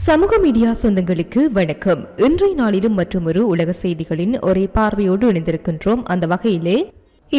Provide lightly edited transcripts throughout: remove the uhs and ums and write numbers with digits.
சமூக மீடியா சொந்தங்களுக்கு வணக்கம். இன்றைய நாளிலும் மற்றொரு உலக செய்திகளின் ஒரே பார்வையோடு இணைந்திருக்கின்றோம். அந்த வகையிலே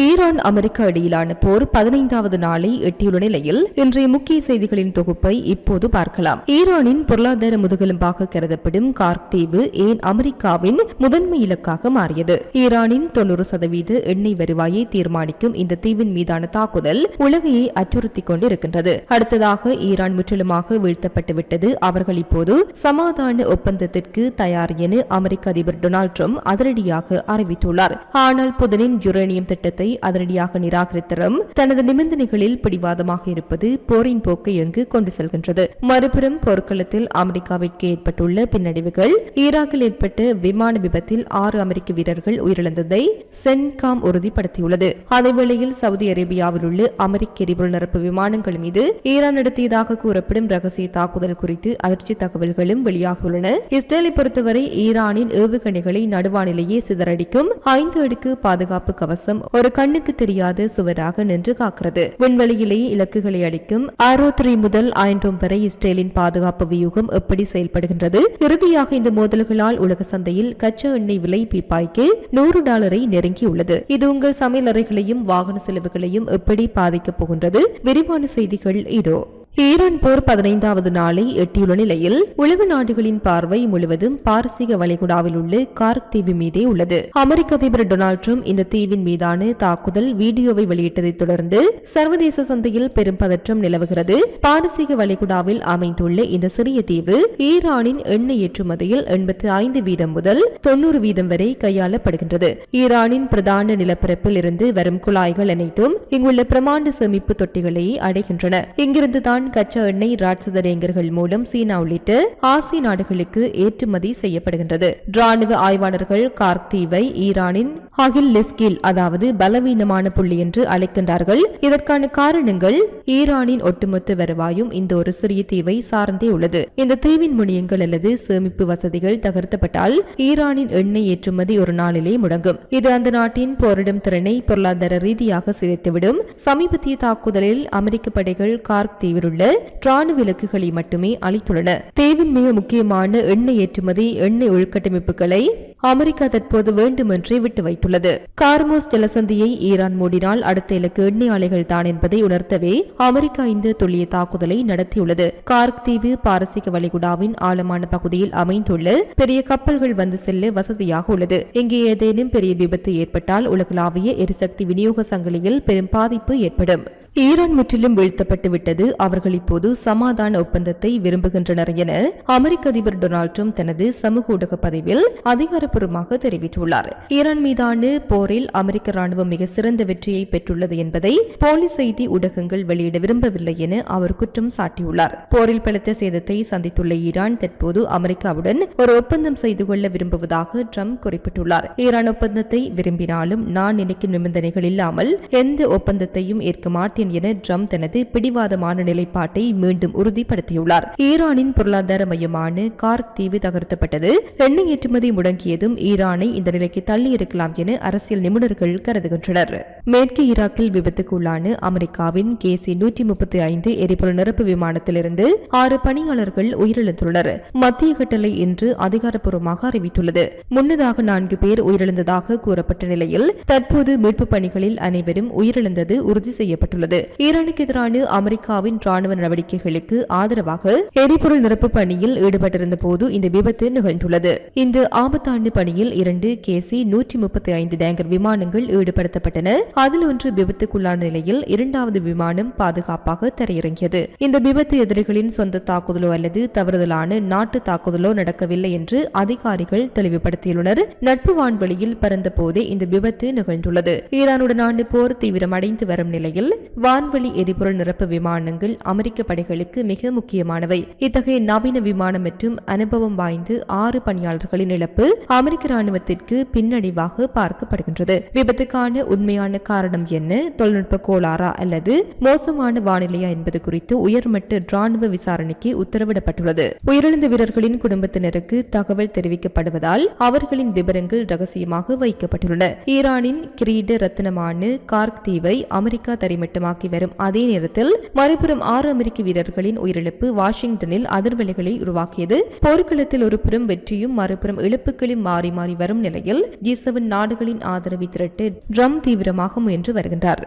ஈரான் அமெரிக்கா இடையிலான போர் 15வது நாளை எட்டியுள்ள நிலையில் இன்றைய முக்கிய செய்திகளின் தொகுப்பை இப்போது பார்க்கலாம். ஈரானின் பொருளாதார முதுகெலும்பாக கருதப்படும் கார்க் தீவு ஏன் அமெரிக்காவின் முதன்மை இலக்காக மாறியது? ஈரானின் 90% எண்ணெய் வருவாயை தீர்மானிக்கும் இந்த தீவின் மீதான தாக்குதல் உலகையை அச்சுறுத்திக் கொண்டிருக்கின்றது. அடுத்ததாக ஈரான் முற்றிலுமாக வீழ்த்தப்பட்டுவிட்டது. அவர்கள் இப்போது சமாதான ஒப்பந்தத்திற்கு தயார் என அமெரிக்க அதிபர் டொனால்ட் ட்ரம்ப் அதிரடியாக அறிவித்துள்ளார். ஆனால் புதனின் யுரேனியம் திட்டத்தை அதிரடியாக நிராகரித்தரும் தனது நிபந்தனைகளில் பிடிவாதமாக இருப்பது போரின் போக்கை எங்கு கொண்டு செல்கின்றது. மறுபுறம் போர்க்களத்தில் அமெரிக்காவிற்கு ஏற்பட்டுள்ள பின்னடைவுகள். ஈராக்கில் ஏற்பட்ட விமான விபத்தில் 6 அமெரிக்க வீரர்கள் உயிரிழந்ததை சென்காம் உறுதிப்படுத்தியுள்ளது. அதேவேளையில் சவுதி அரேபியாவில் உள்ள அமெரிக்க எரிபொருள் நிரப்பு விமானங்கள் மீது ஈரான் நடத்தியதாக கூறப்படும் ரகசிய தாக்குதல் குறித்து அதிர்ச்சி தகவல்களும் வெளியாகியுள்ளன. இஸ்ரேலை பொறுத்தவரை ஈரானின் ஏவுகணைகளை நடுவானிலேயே சிதறடிக்கும் 5 அடுக்கு பாதுகாப்பு கவசம் ஒரு கண்ணுக்கு தெரியாத சுவராக நின்று காக்கிறது. விண்வெளியிலேயே இலக்குகளை அளிக்கும் ஆரோ 3 முதல் அயன்டோம் வரை இஸ்ரேலின் பாதுகாப்பு வியூகம் எப்படி செயல்படுகின்றது? இறுதியாக இந்த மோதல்களால் உலக சந்தையில் கச்சா எண்ணெய் விலை பீப்பாய்க்கு $100 நெருங்கியுள்ளது. இது உங்கள் சமையல் அறைகளையும் வாகன செலவுகளையும் எப்படி பாதிக்கப் போகின்றது? விரிவான செய்திகள் இதோ. ஈரான் போர் 15வது நாளை எட்டியுள்ள நிலையில் உலக நாடுகளின் பார்வை முழுவதும் பாரசீக வளைகுடாவில் உள்ள கார்க் தீவு மீதே உள்ளது. அமெரிக்க அதிபர் டொனால்ட் ட்ரம்ப் இந்த தீவின் மீதான தாக்குதல் வீடியோவை வெளியிட்டதை தொடர்ந்து சர்வதேச சந்தையில் பெரும் பதற்றம் நிலவுகிறது. பாரசீக வளைகுடாவில் அமைந்துள்ள இந்த சிறிய தீவு ஈரானின் எண்ணெய் ஏற்றுமதியில் 85% முதல் 90% வரை கையாளப்படுகின்றது. ஈரானின் பிரதான நிலப்பரப்பில் இருந்து வரும் குழாய்கள் அனைத்தும் இங்குள்ள பிரமாண்ட சேமிப்பு தொட்டிகளை அடைகின்றன. இங்கிருந்துதான் கச்சா எண்ணெய் ராட்சத டேங்கர்கள் மூலம் சீனா உள்ளிட்ட ஆசிய நாடுகளுக்கு ஏற்றுமதி செய்யப்படுகின்றது. ராணுவ ஆய்வாளர்கள் கார்க் தீவை ஈரானின் அகில் லெஸ்கில், அதாவது பலவீனமான புள்ளி என்று அழைக்கின்றார்கள். இதற்கான காரணங்கள் ஈரானின் ஒட்டுமொத்த வருவாயும் இந்த ஒரு சிறிய தீவை சார்ந்தே உள்ளது. இந்த தீவின் முனையங்கள் அல்லது சேமிப்பு வசதிகள் தகர்த்தப்பட்டால் ஈரானின் எண்ணெய் ஏற்றுமதி ஒரு நாளிலே முடங்கும். இது அந்த நாட்டின் போரிடும் திறனை பொருளாதார ரீதியாக சிதைத்துவிடும். சமீபத்திய தாக்குதலில் அமெரிக்க படைகள் கார்க் தீவில் உள்ள ராணுவ இலக்குகளை மட்டுமே அளித்துள்ளன. தீவின் மிக முக்கியமான எண்ணெய் ஏற்றுமதி எண்ணெய் உள்கட்டமைப்புகளை அமெரிக்கா தற்போது வேண்டுமென்றே விட்டு வைத்துள்ளது. கார்மோஸ் ஜலசந்தியை ஈரான் மூடினால் அடுத்த இலக்கு எண்ணெய் ஆலைகள் தான் என்பதை உணர்த்தவே அமெரிக்கா இந்த துல்லிய தாக்குதலை நடத்தியுள்ளது. கார்க் தீவு பாரசீக வளைகுடாவின் ஆழமான பகுதியில் அமைந்துள்ள பெரிய கப்பல்கள் வந்து செல்ல வசதியாக உள்ளது. இங்கே ஏதேனும் பெரிய விபத்து ஏற்பட்டால் உலகளாவிய எரிசக்தி விநியோக சங்கிலியில் பெரும் பாதிப்பு ஏற்படும். ஈரான் முற்றிலும் வீழ்த்தப்பட்டு விட்டது. அவர்கள் இப்போது சமாதான ஒப்பந்தத்தை விரும்புகின்றனர் என அமெரிக்க அதிபர் டொனால்ட் ட்ரம்ப் தனது சமூக ஊடக பதிவில் அதிகாரப்பூர்வமாக தெரிவித்துள்ளார். ஈரான் மீதான போரில் அமெரிக்க ராணுவம் மிக சிறந்த வெற்றியை பெற்றுள்ளது என்பதை போலி செய்தி ஊடகங்கள் வெளியிட விரும்பவில்லை என அவர் குற்றம் சாட்டியுள்ளார். போரில் பலத்த சேதத்தை சந்தித்துள்ள ஈரான் தற்போது அமெரிக்காவுடன் ஒரு ஒப்பந்தம் செய்து கொள்ள விரும்புவதாக ட்ரம்ப் குறிப்பிட்டுள்ளார். ஈரான் ஒப்பந்தத்தை விரும்பினாலும் நான் நினைக்கும் நிபந்தனைகள் இல்லாமல் எந்த ஒப்பந்தத்தையும் ஏற்க மாட்டேன் என ட்ரம்ப் தனது பிடிவாதமான நிலைப்பாட்டை மீண்டும் உறுதிப்படுத்தியுள்ளார். ஈரானின் பொருளாதார மையமான கார்க் தீவு தகர்த்தப்பட்டது. எண்ணெய் ஏற்றுமதி முடங்கியதும் ஈரானை இந்த நிலைக்கு தள்ளி இருக்கலாம் என அரசியல் நிபுணர்கள் கருதுகின்றனர். மேற்கு ஈராக்கில் விபத்துக்குள்ளான அமெரிக்காவின் KC-135 எரிபொருள் நிரப்பு விமானத்திலிருந்து 6 பணியாளர்கள் உயிரிழந்துள்ளனர். மத்திய கட்டளை இன்று அதிகாரப்பூர்வமாக அறிவித்துள்ளது. முன்னதாக 4 பேர் உயிரிழந்ததாக கூறப்பட்ட நிலையில் தற்போது மீட்பு பணிகளில் அனைவரும் உயிரிழந்தது உறுதி செய்யப்பட்டுள்ளது. ஈரானுக்கு எதிரான அமெரிக்காவின் ராணுவ நடவடிக்கைகளுக்கு ஆதரவாக எரிபொருள் நிரப்பு பணியில் ஈடுபட்டிருந்த போது இந்த விபத்து நிகழ்ந்துள்ளது. இந்த ஆபத்தான பணியில் 2 KC-135 டேங்கர் விமானங்கள் ஈடுபடுத்தப்பட்டன. அதில் ஒன்று விபத்துக்குள்ளான நிலையில் 2வது விமானம் பாதுகாப்பாக தரையிறங்கியது. இந்த விபத்து எதிரிகளின் சொந்த தாக்குதலோ அல்லது தவறுதலான நாட்டு தாக்குதலோ நடக்கவில்லை என்று அதிகாரிகள் தெளிவுபடுத்தியுள்ளனர். நட்பு வான்வெளியில் பறந்த போதே இந்த விபத்து நிகழ்ந்துள்ளது. ஈரானுடனான போர் தீவிரமடைந்து வரும் நிலையில் வான்வெளி எரிபொருள் நிரப்பு விமானங்கள் அமெரிக்க படைகளுக்கு மிக முக்கியமானவை. இத்தகைய நவீன விமானம் மற்றும் அனுபவம் வாய்ந்த 6 பணியாளர்களின் இழப்பு அமெரிக்க ராணுவத்திற்கு பின்னடைவாக பார்க்கப்படுகின்றது. விபத்துக்கான உண்மையான காரணம் என்ன, தொழில்நுட்ப கோளாறா அல்லது மோசமான வானிலையா என்பது குறித்து உயர்மட்ட ராணுவ விசாரணைக்கு உத்தரவிடப்பட்டுள்ளது. உயிரிழந்த வீரர்களின் குடும்பத்தினருக்கு தகவல் தெரிவிக்கப்படுவதால் அவர்களின் விவரங்கள் ரகசியமாக வைக்கப்பட்டுள்ளன. ஈரானின் கிரீட ரத்தினமான கார்க் தீவை அமெரிக்கா தரைமட்டமாக்கி வரும் அதே நேரத்தில் மறுபுறம் 6 அமெரிக்க வீரர்களின் உயிரிழப்பு வாஷிங்டனில் அதிர்வலைகளை உருவாக்கியது. போர்க்களத்தில் ஒரு புறம் வெற்றியும் மறுபுறம் இழப்புகளும் மாறி மாறி வரும் நிலையில் G7 நாடுகளின் ஆதரவை திரட்ட ட்ரம்ப் தீவிரமாக முயன்று வருகின்றார்.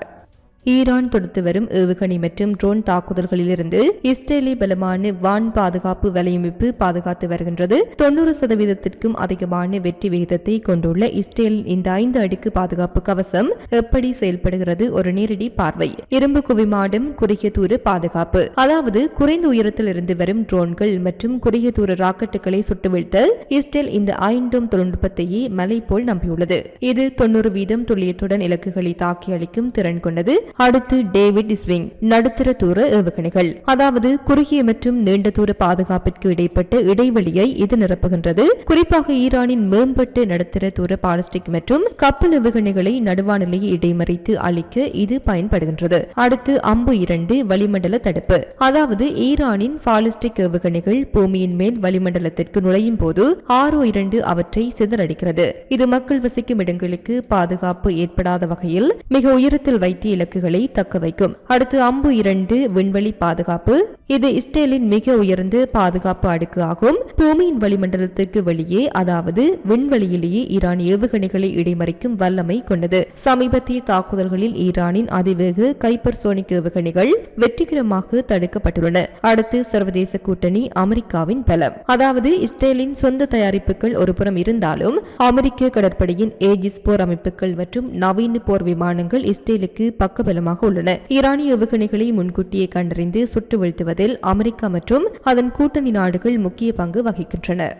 ஈரான் தொடுத்து வரும் ஏவுகணை மற்றும் ட்ரோன் தாக்குதல்களிலிருந்து இஸ்ரேலை பலமான வான் பாதுகாப்பு வலையமைப்பு பாதுகாத்து வருகின்றது. 90% அதிகமான வெற்றி விகிதத்தை கொண்டுள்ள இஸ்ரேலின் இந்த 5 அடுக்கு பாதுகாப்பு கவசம் எப்படி செயல்படுகிறது? ஒரு நேரடி பார்வை. இரும்பு குவிமாடம், குறுகிய தூர பாதுகாப்பு, அதாவது குறைந்த உயரத்தில் இருந்து வரும் ட்ரோன்கள் மற்றும் குறுகிய தூர ராக்கெட்டுகளை சுட்டு வீழ்த்த இஸ்ரேல் இந்த ஐண்டோம் தொழில்நுட்பத்தையே மலை போல் நம்பியுள்ளது. இது 90% துல்லியத்துடன் இலக்குகளை தாக்கி அளிக்கும் திறன் கொண்டது. அடுத்து டேவிட் ஸ்விங் நடுத்தர தூர ஏவுகணைகள், அதாவது குறுகிய மற்றும் நீண்ட தூர பாதுகாப்பிற்கு இடைப்பட்ட இடைவெளியை இது நிரப்புகின்றது. குறிப்பாக ஈரானின் மேம்பட்ட நடுத்தர தூர பாலிஸ்டிக் மற்றும் கப்பல் ஏவுகணைகளை நடுவானிலையை இடைமறித்து அழிக்க இது பயன்படுகின்றது. அடுத்து அம்பு 2 வளிமண்டல தடுப்பு, அதாவது ஈரானின் பாலிஸ்டிக் ஏவுகணைகள் பூமியின் மேல் வளிமண்டலத்திற்கு நுழையும் போது RO2 அவற்றை சிதறடிக்கிறது. இது மக்கள் வசிக்கும் இடங்களுக்கு பாதுகாப்பு ஏற்படாத வகையில் மிக உயரத்தில் வைத்து இலக்குகள் தக்க வைக்கும். அடுத்து அம்பு 2 விண்வெளி பாதுகாப்பு. இது இஸ்ரேலின் மிக உயர்ந்த பாதுகாப்பு அடுக்கு ஆகும். பூமியின் வளிமண்டலத்திற்கு வெளியே, அதாவது விண்வெளியிலேயே ஈரான் ஏவுகணைகளை இடைமறிக்கும் வல்லமை கொண்டது. சமீபத்திய தாக்குதல்களில் ஈரானின் அதிவேக ஹைப்பர்சோனிக் ஏவுகணைகள் வெற்றிகரமாக தடுக்கப்பட்டுள்ளன. அடுத்து சர்வதேச கூட்டணி, அமெரிக்காவின் பலம், அதாவது இஸ்ரேலின் சொந்த தயாரிப்புகள் ஒருபுறம் இருந்தாலும் அமெரிக்க கடற்படையின் ஏஜிஸ் போர் அமைப்புகள் மற்றும் நவீன போர் விமானங்கள் இஸ்ரேலுக்கு பக்கபலமாக உள்ளன. ஈரானிய ஏவுகணைகளை முன்கூட்டியே கண்டறிந்து சுட்டு வீழ்த்துவதில் அமெரிக்கா மற்றும் அதன் கூட்டணி நாடுகள் முக்கிய பங்கு வகிக்கின்றன.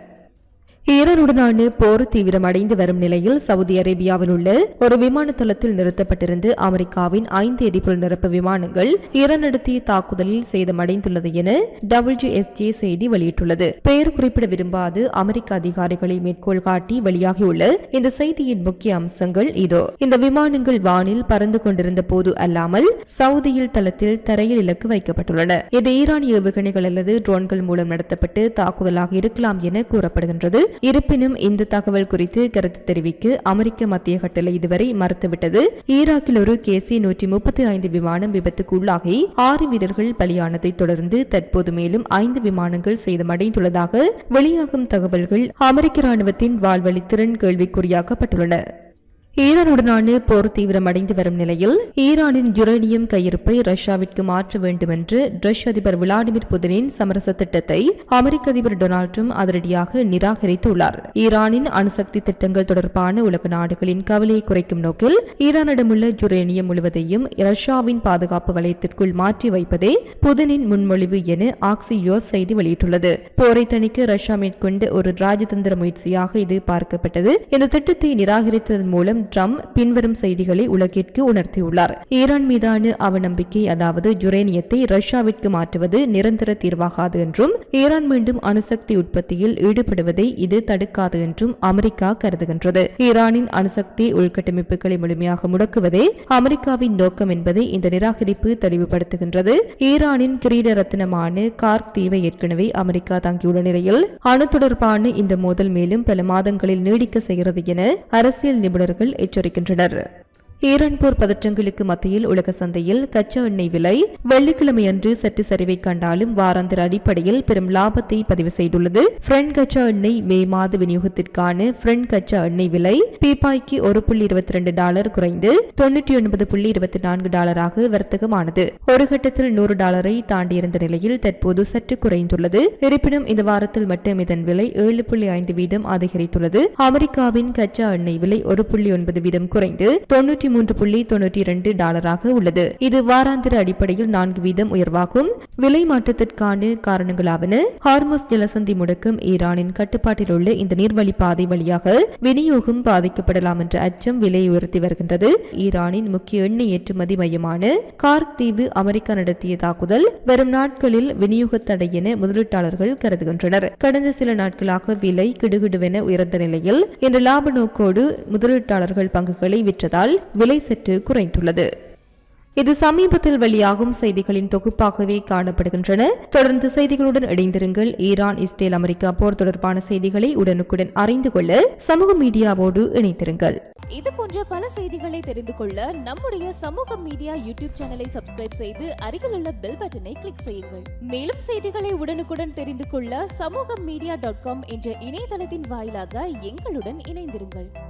ஈரானுடனான போர் தீவிரமடைந்து வரும் நிலையில் சவுதி அரேபியாவில் உள்ள ஒரு விமான தளத்தில் நிறுத்தப்பட்டிருந்த அமெரிக்காவின் 5 எரிபொருள் நிரப்பு விமானங்கள் ஈரான் நடத்திய தாக்குதலில் சேதமடைந்துள்ளது என WSJ செய்தி வெளியிட்டுள்ளது. பெயர் குறிப்பிட விரும்பாது அமெரிக்க அதிகாரிகளை மேற்கோள் காட்டி வெளியாகியுள்ள இந்த செய்தியின் முக்கிய அம்சங்கள் இதோ. இந்த விமானங்கள் வானில் பறந்து கொண்டிருந்த போது அல்லாமல் சவுதியில் தளத்தில் தரையில் இலக்கு வைக்கப்பட்டுள்ளன. இது ஈரானிய ஏவுகணைகள் அல்லது ட்ரோன்கள் மூலம் நடத்தப்பட்டு தாக்குதலாக இருக்கலாம் என கூறப்படுகின்றது. இருப்பினும் இந்த தகவல் குறித்து கருத்து தெரிவிக்க அமெரிக்க மத்திய கட்டளை இதுவரை மறுத்துவிட்டது. ஈராக்கில் ஒரு KC-135 விமானம் விபத்துக்கு உள்ளாகி 6 வீரர்கள் பலியானதை தொடர்ந்து தற்போது மேலும் 5 விமானங்கள் சேதமடைந்துள்ளதாக வெளியாகும் தகவல்கள் அமெரிக்க ராணுவத்தின் வாழ்வழி திறன் கேள்விக்குறியாக்கப்பட்டுள்ளன. ஈரானுடனான போர் தீவிரமடைந்து வரும் நிலையில் ஈரானின் யுரேனியம் கையிருப்பை ரஷ்யாவிற்கு மாற்ற வேண்டும் என்று ரஷ்ய அதிபர் விளாடிமிர் புதினின் சமரச திட்டத்தை அமெரிக்க அதிபர் டொனால்ட் ட்ரம்ப் அதிரடியாக நிராகரித்துள்ளார். ஈரானின் அணுசக்தி திட்டங்கள் தொடர்பான உலக நாடுகளின் கவலையை குறைக்கும் நோக்கில் ஈரானிடமுள்ள யுரேனியம் முழுவதையும் ரஷ்யாவின் பாதுகாப்பு வலயத்திற்குள் மாற்றி வைப்பதே புதினின் முன்மொழிவு என ஆக்சியோஸ் செய்தி வெளியிட்டுள்ளது. போரை தணிக்க ரஷ்யா மேற்கொண்ட ஒரு ராஜதந்திர முயற்சியாக இது பார்க்கப்பட்டது. இந்த திட்டத்தை நிராகரித்ததன் மூலம் ட்ரம்ப் பின்வரும் செய்திகளை உலகிற்கு உணர்த்தியுள்ளார். ஈரான் மீதான அவநம்பிக்கை, அதாவது யுரேனியத்தை ரஷ்யாவிற்கு மாற்றுவது நிரந்தர தீர்வாகாது என்றும் ஈரான் மீண்டும் அணுசக்தி உற்பத்தியில் ஈடுபடுவதை இது தடுக்காது என்றும் அமெரிக்கா கருதுகின்றது. ஈரானின் அணுசக்தி உள்கட்டமைப்புகளை முழுமையாக முடக்குவதே அமெரிக்காவின் நோக்கம் என்பதை இந்த நிராகரிப்பு தெளிவுபடுத்துகின்றது. ஈரானின் கிரீட ரத்தினமான கார்க் தீவை ஏற்கனவே அமெரிக்கா தங்கியுள்ள நிலையில் அணு தொடர்பான இந்த மோதல் மேலும் பல மாதங்களில் நீடிக்க செய்கிறது என அரசியல் நிபுணர்கள் எச்சரிக்கின்றனர். ஈரான் போர் பதற்றங்களுக்கு மத்தியில் உலக சந்தையில் கச்சா எண்ணெய் விலை வெள்ளிக்கிழமை அன்று சற்று சரிவை கண்டாலும் வாராந்திர அடிப்படையில் பெரும் லாபத்தை பதிவு செய்துள்ளது. பிரெண்ட் கச்சா எண்ணெய் மே மாத விநியோகத்திற்கான பிரெண்ட் கச்சா எண்ணெய் விலை பீப்பாய்க்கு $1.22 குறைந்து $99.24 வர்த்தகமானது. ஒரு கட்டத்தில் $100 தாண்டியிருந்த நிலையில் தற்போது சற்று குறைந்துள்ளது. இருப்பினும் இந்த வாரத்தில் மட்டும் இதன் விலை 7.5% அதிகரித்துள்ளது. அமெரிக்காவின் கச்சா எண்ணெய் விலை 1.9% குறைந்து $93.92 உள்ளது. இது வாராந்திர அடிப்படையில் 4% உயர்வாகும். விலை மாற்றத்திற்கான காரணங்களாவன ஹார்முஸ் ஜலசந்தி முடக்கம், ஈரானின் கட்டுப்பாட்டில் உள்ள இந்த நீர்வழி பாதை வழியாக விநியோகம் பாதிக்கப்படலாம் என்ற அச்சம் விலையை உயர்த்தி வருகின்றது. ஈரானின் முக்கிய எண்ணெய் ஏற்றுமதி மையமான கார்க் தீவு அமெரிக்கா நடத்திய தாக்குதல் வரும் நாட்களில் விநியோக தடை என முதலீட்டாளர்கள் கருதுகின்றனர். கடந்த சில நாட்களாக விலை கிடுகிடுவென உயர்ந்த நிலையில் இன்று லாப நோக்கோடு முதலீட்டாளர்கள் பங்குகளை விற்றதால் விலை சற்று குறைந்துள்ளது. இது சமீபத்தில் வெளியாகும் செய்திகளின் தொகுப்பாகவே காணப்படுகின்றன. தொடர்ந்து செய்திகளுடன் இணைந்திருங்கள். ஈரான், இஸ்ரேல், அமெரிக்கா போர் தொடர்பான செய்திகளை உடனுக்குடன் அறிந்து கொள்ள சமூக மீடியாவோடு இணைந்திருங்கள். இது போன்ற பல செய்திகளை தெரிந்து கொள்ள நம்முடைய சமூக மீடியா யூடியூப் சேனலை சப்ஸ்கிரைப் செய்து அருகிலுள்ள பெல் பட்டனை கிளிக் செய்யுங்கள். மேலும் செய்திகளை உடனுக்குடன் தெரிந்து கொள்ள சமூகமீடியா.com என்ற இணையதளத்தின் வாயிலாக எங்களுடன் இணைந்திருங்கள்.